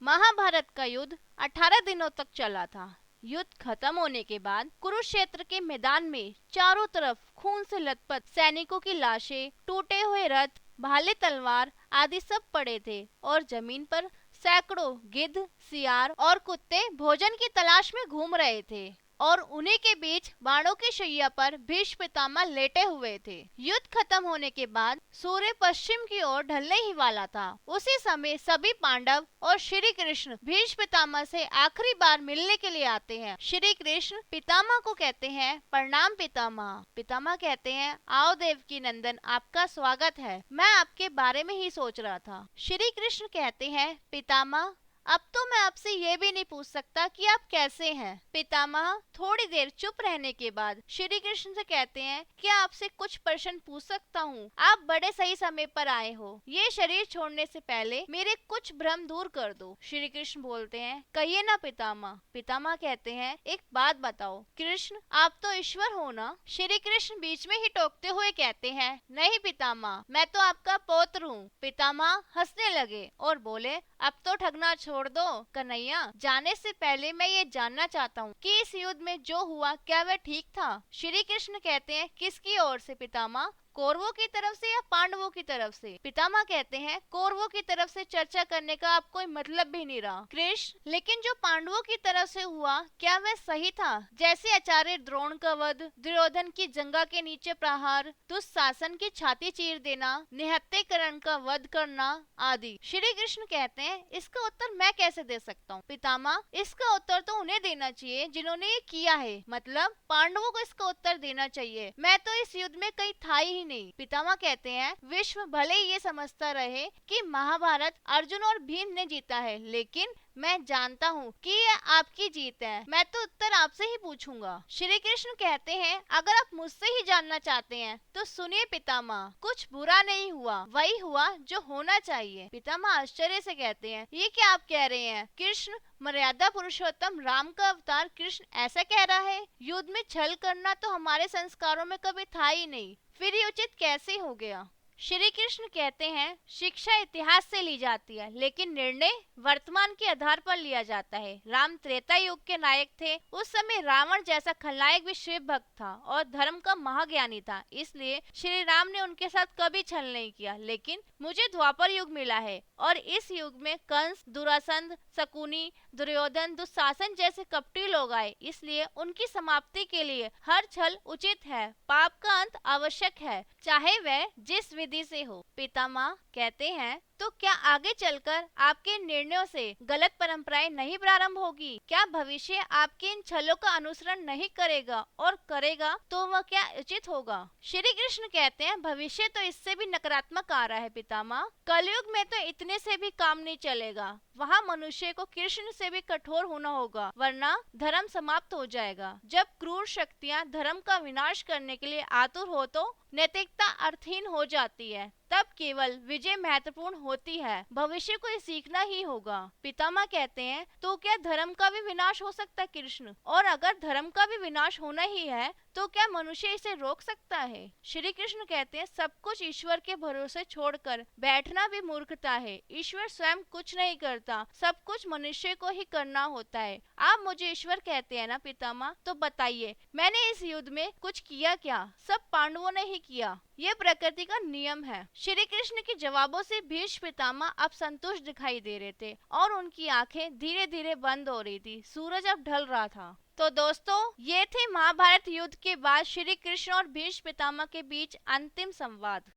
महाभारत का युद्ध 18 दिनों तक चला था। युद्ध खत्म होने के बाद कुरुक्षेत्र के मैदान में चारों तरफ खून से लथपथ सैनिकों की लाशें, टूटे हुए रथ, भाले तलवार आदि सब पड़े थे और जमीन पर सैकड़ों गिद्ध, सियार और कुत्ते भोजन की तलाश में घूम रहे थे और उन्हीं के बीच बाणों की शैया पर भीष्म पितामह लेटे हुए थे। युद्ध खत्म होने के बाद सूर्य पश्चिम की ओर ढलने ही वाला था। उसी समय सभी पांडव और श्री कृष्ण भीष्म पितामह से आखिरी बार मिलने के लिए आते हैं। श्री कृष्ण पितामह को कहते हैं, प्रणाम पितामह। पितामह कहते हैं, आओ देवकी नंदन, आपका स्वागत है। मैं आपके बारे में ही सोच रहा था। श्री कृष्ण कहते हैं, पितामह अब तो मैं आपसे ये भी नहीं पूछ सकता कि आप कैसे हैं। पितामह थोड़ी देर चुप रहने के बाद श्री कृष्ण से कहते हैं, क्या आपसे कुछ प्रश्न पूछ सकता हूँ? आप बड़े सही समय पर आए हो। ये शरीर छोड़ने से पहले मेरे कुछ भ्रम दूर कर दो। श्री कृष्ण बोलते हैं, कहिए ना पितामह। पितामह कहते हैं, एक बात बताओ कृष्ण, आप तो ईश्वर हो ना? श्री कृष्ण बीच में ही टोकते हुए कहते हैं, नहीं पितामह, मैं तो आपका पौत्र हूँ। पितामह हंसने लगे और बोले, अब तो ठगना छोड़ दो कन्हैया। जाने से पहले मैं ये जानना चाहता हूँ कि इस युद्ध में जो हुआ क्या वह ठीक था? श्री कृष्ण कहते हैं, किसकी ओर से पितामह? कौरवों की तरफ से या पांडवों की तरफ से? पितामह कहते हैं, कौरवों की तरफ से चर्चा करने का अब कोई मतलब भी नहीं रहा कृष्ण। लेकिन जो पांडवों की तरफ से हुआ क्या वह सही था? जैसे आचार्य द्रोण का वध, दुर्योधन की जंगा के नीचे प्रहार, दुशासन की छाती चीर देना, निहत्तेकरण का वध करना आदि। श्री कृष्ण कहते हैं, इसका उत्तर मैं कैसे दे सकता हूँ? पितामह इसका उत्तर तो उन्हें देना चाहिए जिन्होंने ये किया है, मतलब पांडवों को इसका उत्तर देना चाहिए। मैं तो इस युद्ध में कहीं था ही नहीं। पितामह कहते हैं, विश्व भले ही ये समझता रहे कि महाभारत अर्जुन और भीम ने जीता है, लेकिन मैं जानता हूँ कि ये आपकी जीत है। मैं तो उत्तर आपसे ही पूछूंगा। श्री कृष्ण कहते हैं, अगर आप मुझसे ही जानना चाहते हैं तो सुनिए पितामह, कुछ बुरा नहीं हुआ, वही हुआ जो होना चाहिए। पितामह आश्चर्य से कहते हैं, ये क्या आप कह रहे हैं? कृष्ण मर्यादा पुरुषोत्तम राम का अवतार कृष्ण ऐसा कह रहा है? युद्ध में छल करना तो हमारे संस्कारों में कभी था ही नहीं, फिर ये उचित कैसे हो गया? श्री कृष्ण कहते हैं, शिक्षा इतिहास से ली जाती है लेकिन निर्णय वर्तमान के आधार पर लिया जाता है। राम त्रेता युग के नायक थे। उस समय रावण जैसा खलनायक भी शिव भक्त था और धर्म का महाज्ञानी था, इसलिए श्री राम ने उनके साथ कभी छल नहीं किया। लेकिन मुझे द्वापर युग मिला है और इस युग में कंस, दुरासंध, शकुनी, दुर्योधन, दुशासन जैसे कपटी लोग आए, इसलिए उनकी समाप्ति के लिए हर छल उचित है। पाप का अंत आवश्यक है, चाहे वह जिस विधि से हो। पितामह कहते हैं, तो क्या आगे चलकर आपके निर्णयों से गलत परंपराएं नहीं प्रारंभ होगी? क्या भविष्य आपके इन छलों का अनुसरण नहीं करेगा, और करेगा तो वह क्या उचित होगा? श्री कृष्ण कहते हैं, भविष्य तो इससे भी नकारात्मक आ रहा है पितामह। कलयुग में तो इतने से भी काम नहीं चलेगा। वहाँ मनुष्य को कृष्ण से भी कठोर होना होगा, वरना धर्म समाप्त हो जाएगा। जब क्रूर शक्तियाँ धर्म का विनाश करने के लिए आतुर हो तो नैतिकता अर्थहीन हो जाती है, तब केवल विजय महत्वपूर्ण होती है। भविष्य को सीखना ही होगा। पितामह कहते हैं, तो क्या धर्म का भी विनाश हो सकता है कृष्ण? और अगर धर्म का भी विनाश होना ही है तो क्या मनुष्य इसे रोक सकता है? श्री कृष्ण कहते हैं, सब कुछ ईश्वर के भरोसे छोड़कर बैठना भी मूर्खता है। ईश्वर स्वयं कुछ नहीं करता, सब कुछ मनुष्य को ही करना होता है। आप मुझे ईश्वर कहते हैं ना पितामह, तो बताइए मैंने इस युद्ध में कुछ किया क्या? सब पांडवों ने ही किया, ये प्रकृति का नियम है। श्री कृष्ण के जवाबों से भीष्म पितामह अब संतुष्ट दिखाई दे रहे थे और उनकी आंखें धीरे धीरे बंद हो रही थी। सूरज अब ढल रहा था। तो दोस्तों, ये थे महाभारत युद्ध के बाद श्री कृष्ण और भीष्म पितामह के बीच अंतिम संवाद।